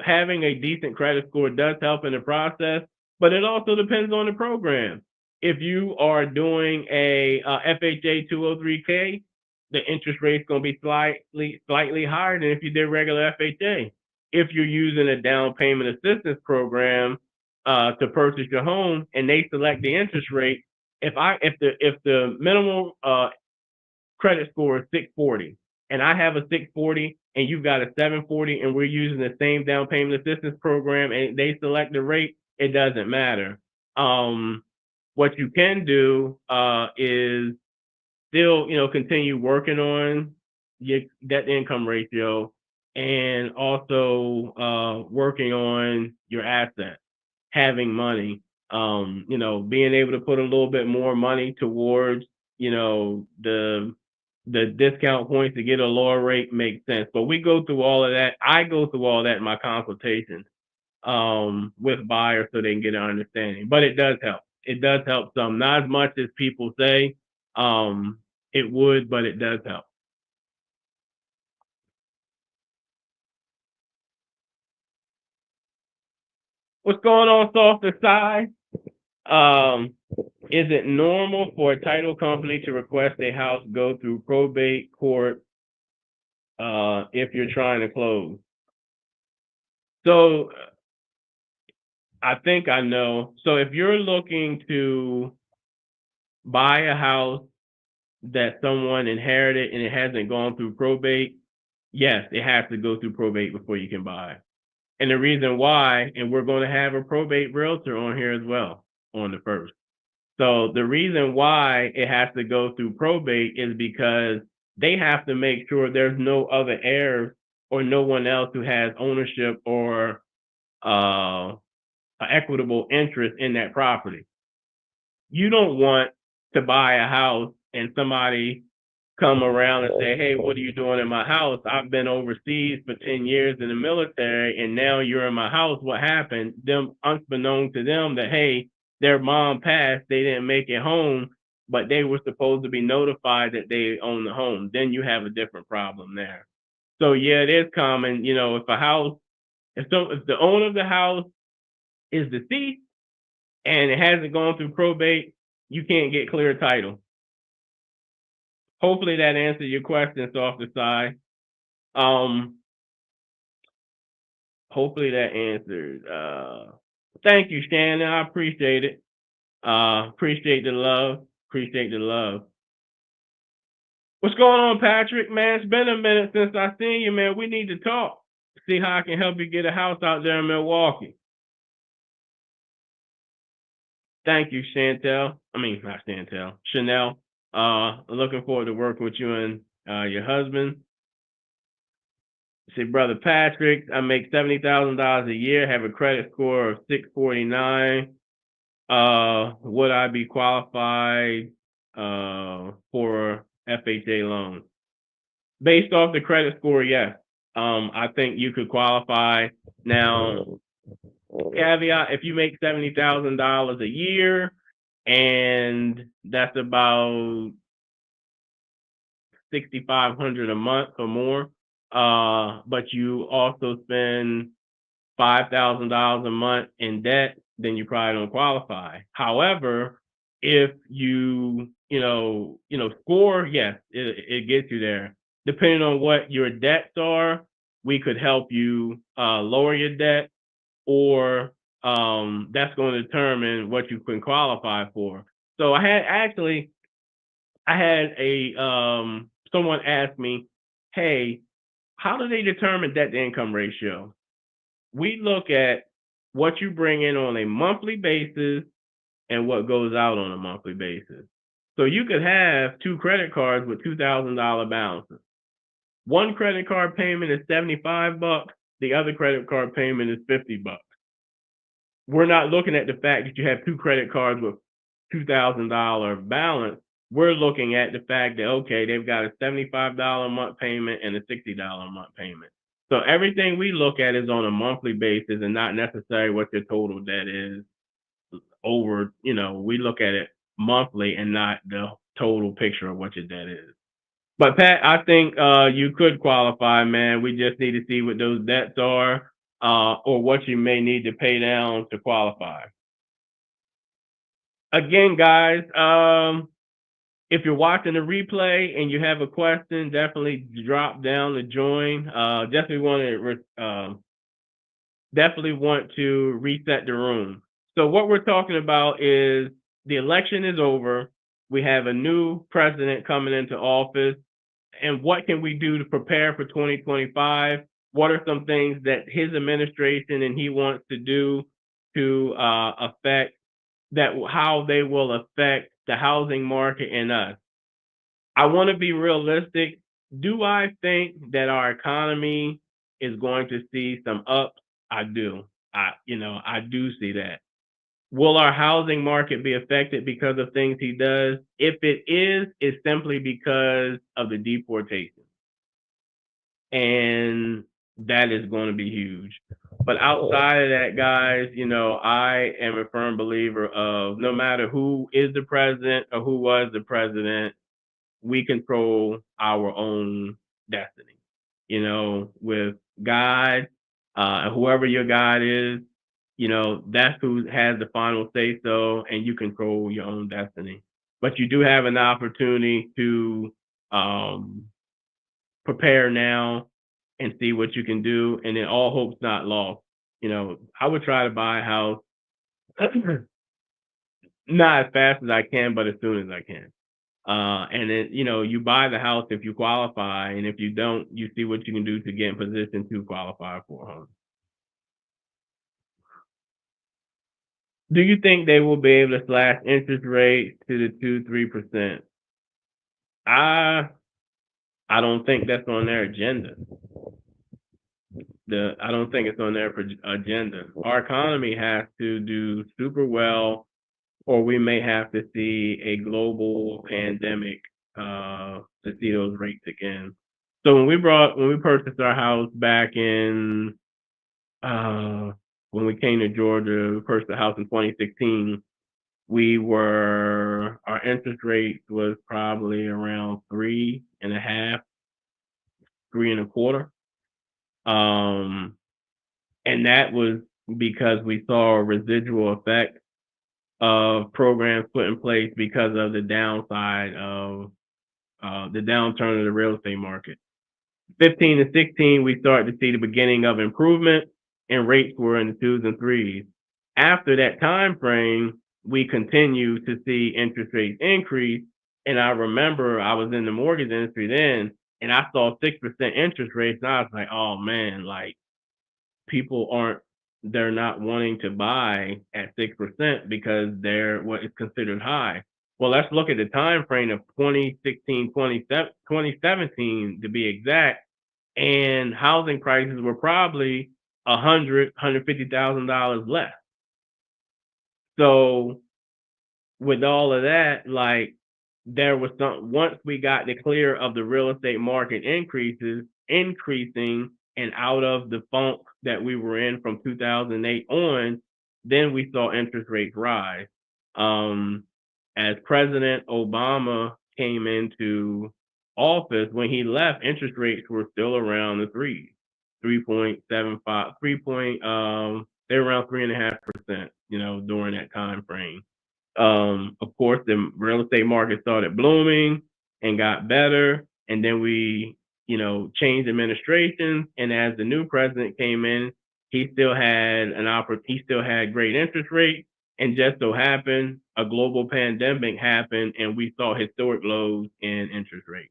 [SPEAKER 1] having a decent credit score does help in the process, but it also depends on the program. If you are doing a FHA 203k, the interest rate's going to be slightly higher than if you did regular FHA. If you're using a down payment assistance program to purchase your home and they select the interest rate, if the minimum credit score is 640 and I have a 640 and you've got a 740 and we're using the same down payment assistance program and they select the rate, it doesn't matter. What you can do is still, continue working on your debt income ratio and also working on your assets, having money, being able to put a little bit more money towards, the discount points to get a lower rate makes sense. But we go through all of that. I go through all that in my consultations with buyers so they can get an understanding. But it does help. It does help some, not as much as people say. It would, but it does help. What's going on, softer side? Is it normal for a title company to request a house go through probate court if you're trying to close? So I think I know. So if you're looking to buy a house that someone inherited and it hasn't gone through probate, yes, it has to go through probate before you can buy. And the reason why, and we're going to have a probate realtor on here as well. on the first. So the reason why it has to go through probate is because they have to make sure there's no other heirs or no one else who has ownership or an equitable interest in that property. You don't want to buy a house and somebody come around and say, hey, what are you doing in my house? I've been overseas for 10 years in the military and now you're in my house. What happened? Them unbeknown to them that, hey, their mom passed, they didn't make it home, but they were supposed to be notified that they own the home. Then you have a different problem there. So yeah, it is common, if a house, if the owner of the house is deceased and it hasn't gone through probate, you can't get clear title. Hopefully that answers your questions off the side. Hopefully that answered. Thank you, Shannon. I appreciate it. Appreciate the love. Appreciate the love. What's going on, Patrick? Man, it's been a minute since I seen you, man. We need to talk. See how I can help you get a house out there in Milwaukee. Thank you, Chantel. I mean, not Chantel. Chanel. Looking forward to working with you and your husband. Say, Brother Patrick, I make $70,000 a year, have a credit score of 649. Would I be qualified for FHA loan? Based off the credit score, yes. I think you could qualify. Now, caveat, if you make $70,000 a year and that's about $6,500 a month or more, but you also spend $5,000 a month in debt, then you probably don't qualify. However, if you score, yes, it gets you there. Depending on what your debts are, we could help you lower your debt, or that's going to determine what you can qualify for. So I had someone ask me, hey, how do they determine debt to income ratio? We look at what you bring in on a monthly basis and what goes out on a monthly basis. So you could have two credit cards with $2,000 balances. One credit card payment is $75. The other credit card payment is $50. We're not looking at the fact that you have two credit cards with $2,000 balance. We're looking at the fact that, okay, they've got a $75 a month payment and a $60 a month payment. So everything we look at is on a monthly basis and not necessarily what your total debt is over, we look at it monthly and not the total picture of what your debt is. But Pat, I think you could qualify, man. We just need to see what those debts are or what you may need to pay down to qualify. Again, guys, if you're watching the replay and you have a question, definitely drop down to join. Definitely want to reset the room. So what we're talking about is the election is over. We have a new president coming into office. And what can we do to prepare for 2025? What are some things that his administration and he wants to do to affect that, how they will affect the housing market and us? I want to be realistic. Do I think that our economy is going to see some ups? I do. I do see that. Will our housing market be affected because of things he does? If it is, it's simply because of the deportation. And that is going to be huge. But outside of that, guys, I am a firm believer of no matter who is the president or who was the president, we control our own destiny. With God, whoever your God is, that's who has the final say so, and you control your own destiny. But you do have an opportunity to prepare now and see what you can do, and then all hope's not lost. I would try to buy a house not as fast as I can, but as soon as I can. And then, you buy the house if you qualify, and if you don't, you see what you can do to get in position to qualify for a home. Do you think they will be able to slash interest rates to the 2-3%? I I don't think that's on their agenda. I don't think it's on their agenda. Our economy has to do super well, or we may have to see a global pandemic to see those rates again. So when we purchased our house back in when we came to Georgia, we purchased a house in 2016. Our interest rate was probably around 3.5, 3.25. And that was because we saw a residual effect of programs put in place because of the downside of the downturn of the real estate market. 15 to 16, we started to see the beginning of improvement, and rates were in the 2s and 3s. After that time frame, we continued to see interest rates increase. And I remember I was in the mortgage industry then, and I saw 6% interest rates, and I was like, oh man, like they're not wanting to buy at 6% because they're what is considered high. Well, let's look at the time frame of 2016, 2017 to be exact, and housing prices were probably $150,000 less. So with all of that, like there was once we got the clear of the real estate market increasing and out of the funk that we were in from 2008 on, then we saw interest rates rise. As President Obama came into office, when he left, interest rates were still around the 3.75, they were around 3.5%, during that time frame. Of course, the real estate market started blooming and got better, and then we, changed administrations. And as the new president came in, he still had great interest rates. And just so happened, a global pandemic happened, and we saw historic lows in interest rates.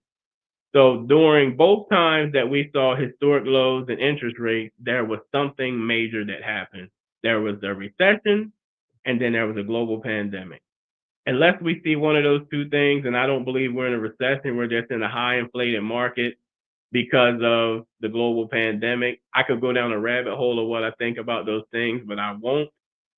[SPEAKER 1] So during both times that we saw historic lows in interest rates, there was something major that happened. There was a recession, and then there was a global pandemic. Unless we see one of those two things, and I don't believe we're in a recession, we're just in a high inflated market because of the global pandemic. I could go down a rabbit hole of what I think about those things, but I won't.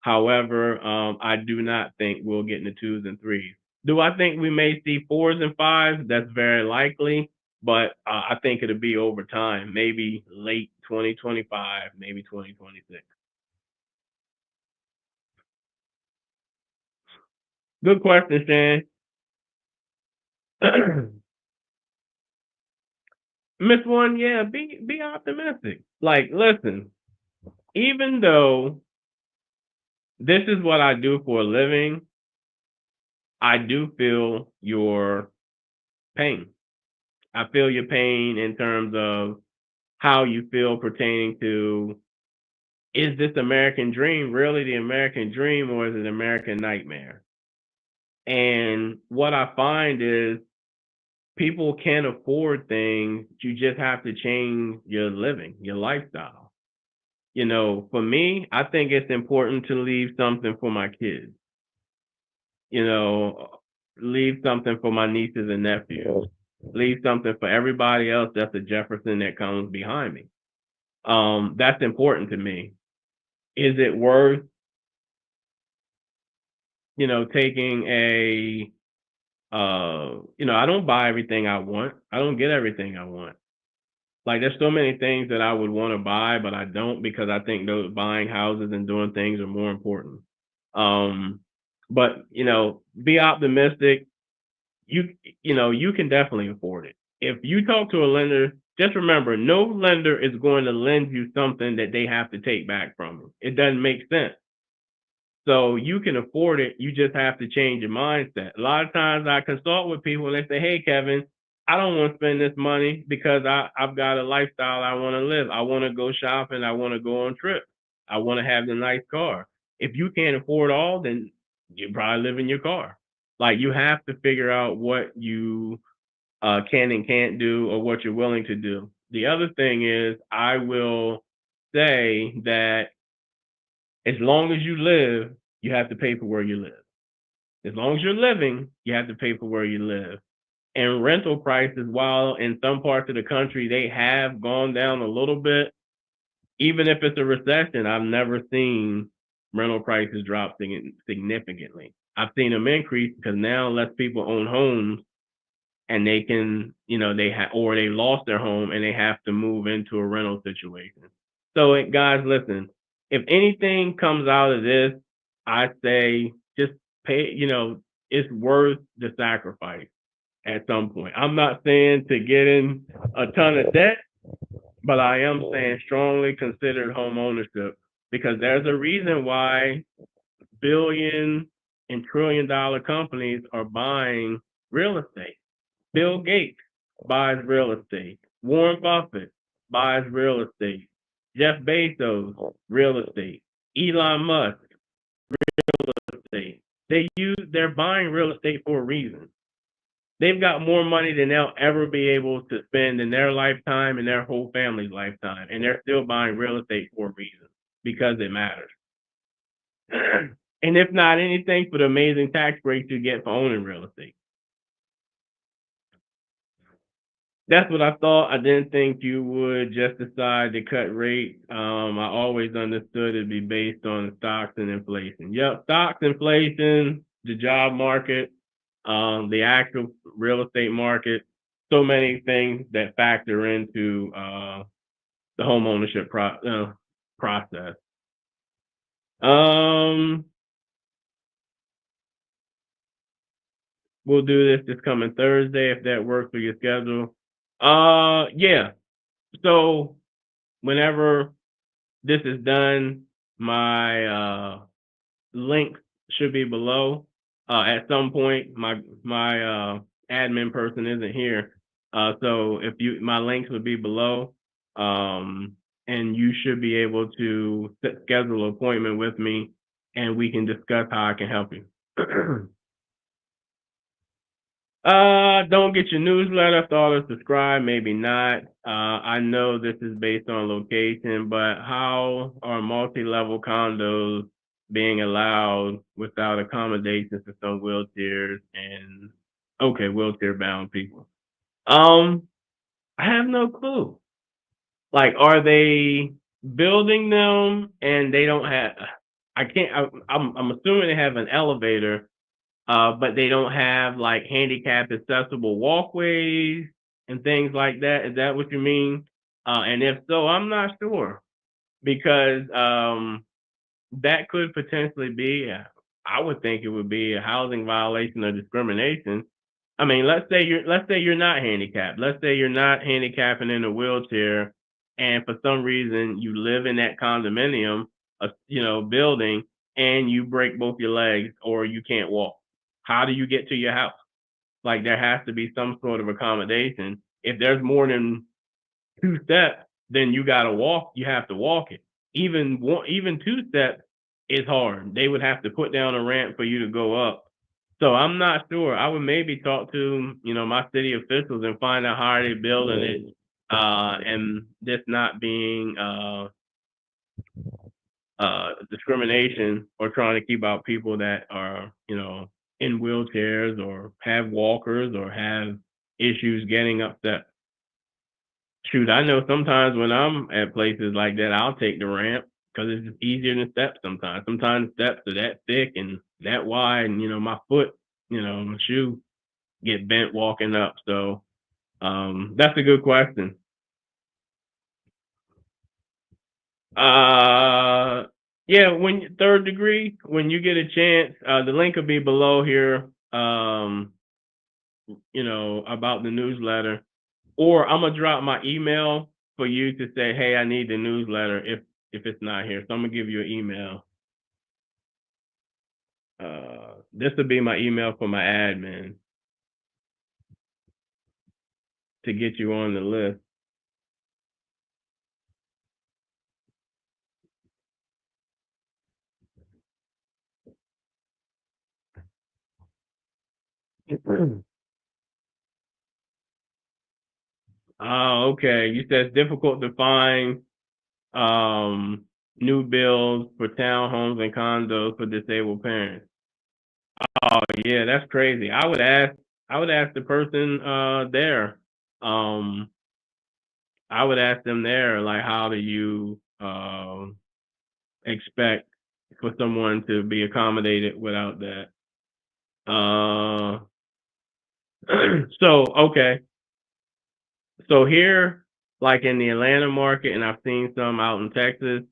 [SPEAKER 1] However, I do not think we'll get in the 2s and 3s. Do I think we may see 4s and 5s? That's very likely, but I think it'll be over time, maybe late 2025, maybe 2026. Good question, Shan. Miss One, yeah, be optimistic. Like, listen, even though this is what I do for a living, I do feel your pain. I feel your pain in terms of how you feel pertaining to, is this American dream really the American dream, or is it American nightmare? And what I find is people can afford things. You just have to change your living, your lifestyle. For me, I think it's important to leave something for my kids. Leave something for my nieces and nephews. Leave something for everybody else that's a Jefferson that comes behind me. That's important to me. Is it worth, taking I don't buy everything I want. I don't get everything I want. Like, there's so many things that I would want to buy, but I don't, because I think those buying houses and doing things are more important. But be optimistic. You can definitely afford it. If you talk to a lender, just remember, no lender is going to lend you something that they have to take back from you. It doesn't make sense. So you can afford it. You just have to change your mindset. A lot of times I consult with people and they say, hey, Kevin, I don't want to spend this money because I've got a lifestyle I want to live. I want to go shopping. I want to go on trips. I want to have the nice car. If you can't afford all, then you probably live in your car. Like, you have to figure out what you can and can't do, or what you're willing to do. The other thing is, I will say that as long as you live, you have to pay for where you live. As long as you're living, you have to pay for where you live. And rental prices, while in some parts of the country they have gone down a little bit, even if it's a recession, I've never seen rental prices drop significantly. I've seen them increase because now less people own homes, and they can, or they lost their home and they have to move into a rental situation. So, guys, listen, if anything comes out of this, I say just pay, it's worth the sacrifice at some point. I'm not saying to get in a ton of debt, but I am saying strongly consider home ownership, because there's a reason why billion and trillion-dollar companies are buying real estate. Bill Gates buys real estate. Warren Buffett buys real estate. Jeff Bezos, real estate. Elon Musk, real estate. They're buying real estate for a reason. They've got more money than they'll ever be able to spend in their lifetime and their whole family's lifetime, and they're still buying real estate for a reason, because it matters. And if not anything, for the amazing tax breaks you get for owning real estate. That's what I thought. I didn't think you would just decide to cut rates. I always understood it'd be based on stocks and inflation. Yep, stocks, inflation, the job market, the actual real estate market. So many things that factor into the home ownership process. We'll do this coming Thursday if that works for your schedule. Yeah. So whenever this is done, my link should be below. At some point, my admin person isn't here, so if my links would be below, and you should be able to schedule an appointment with me, and we can discuss how I can help you. Don't get your newsletter. Thought of subscribe, maybe not. I know this is based on location, but how are multi-level condos being allowed without accommodations for some wheelchairs and wheelchair-bound people? I have no clue. Like, are they building them and they don't have? I'm assuming they have an elevator, but they don't have like handicap accessible walkways and things like that. Is that what you mean? And if so, I'm not sure, because that could potentially be, I would think it would be a housing violation or discrimination. I mean, let's say you're not handicapped. Let's say you're not handicapping in a wheelchair, and for some reason you live in that condominium, building, and you break both your legs or you can't walk. How do you get to your house? Like, there has to be some sort of accommodation. If there's more than 2 steps, then you got to walk. You have to walk it. Even 2 steps is hard. They would have to put down a ramp for you to go up. So I'm not sure. I would maybe talk to, my city officials and find out how they're building it, and this not being discrimination or trying to keep out people that are, in wheelchairs or have walkers or have issues getting up that. Shoot, I know sometimes when I'm at places like that, I'll take the ramp because it's just easier than steps sometimes. Sometimes steps are that thick and that wide, and my foot, my shoe get bent walking up. So that's a good question. Yeah, when third degree, when you get a chance, the link will be below here. About the newsletter, or I'm gonna drop my email for you to say, hey, I need the newsletter if it's not here. So I'm gonna give you an email. This will be my email for my admin to get you on the list. Oh, okay. You said it's difficult to find new builds for townhomes and condos for disabled parents. Oh yeah, that's crazy. I would ask the person there. Um I would ask them there, like, how do you expect for someone to be accommodated without that? Uh so okay. So here, like in the Atlanta market, and I've seen some out in Texas,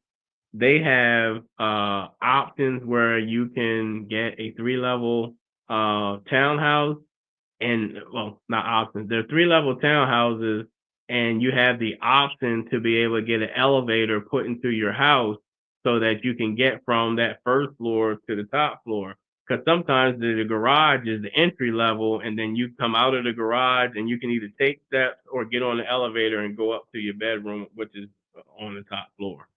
[SPEAKER 1] they have options where you can get a 3-level townhouse, and well, not options. They're 3-level townhouses, and you have the option to be able to get an elevator put into your house so that you can get from that first floor to the top floor. Because sometimes the garage is the entry level, and then you come out of the garage and you can either take steps or get on the elevator and go up to your bedroom, which is on the top floor.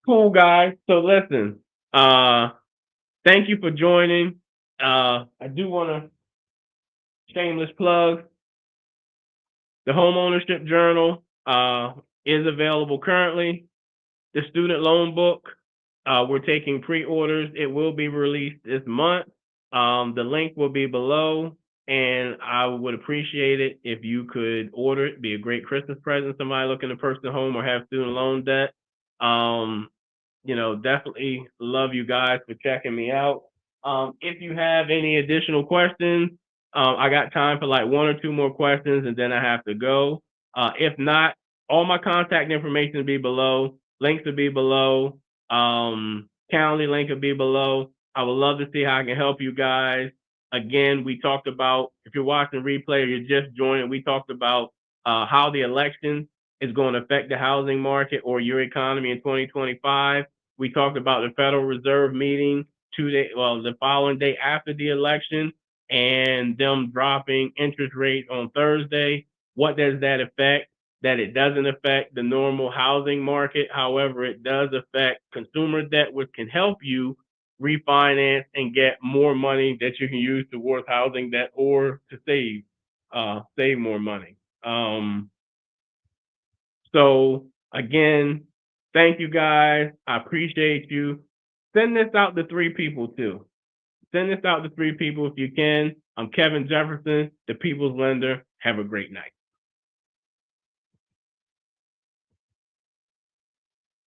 [SPEAKER 1] Cool, guys. So listen, uh, thank you for joining. I do want to shameless plug the Homeownership Journal is available currently. The student loan book, we're taking pre-orders. It will be released this month. The link will be below, and I would appreciate it if you could order it. Be a great Christmas present. Somebody looking to purchase a home or have student loan debt. Um, definitely love you guys for checking me out. If you have any additional questions, I got time for like one or two more questions and then I have to go. If not, all my contact information will be below. Links will be below. Calendly link will be below. I would love to see how I can help you guys. Again, we talked about, if you're watching replay or you're just joining, we talked about how the election is going to affect the housing market or your economy in 2025. We talked about the Federal Reserve meeting the following day after the election, and them dropping interest rates on Thursday. What does that affect? That it doesn't affect the normal housing market. However, it does affect consumer debt, which can help you refinance and get more money that you can use towards housing debt or to save more money. So again, thank you guys. I appreciate you. Send this out to 3 people too. Send this out to 3 people if you can. I'm Kevin Jefferson, the People's Lender. Have a great night.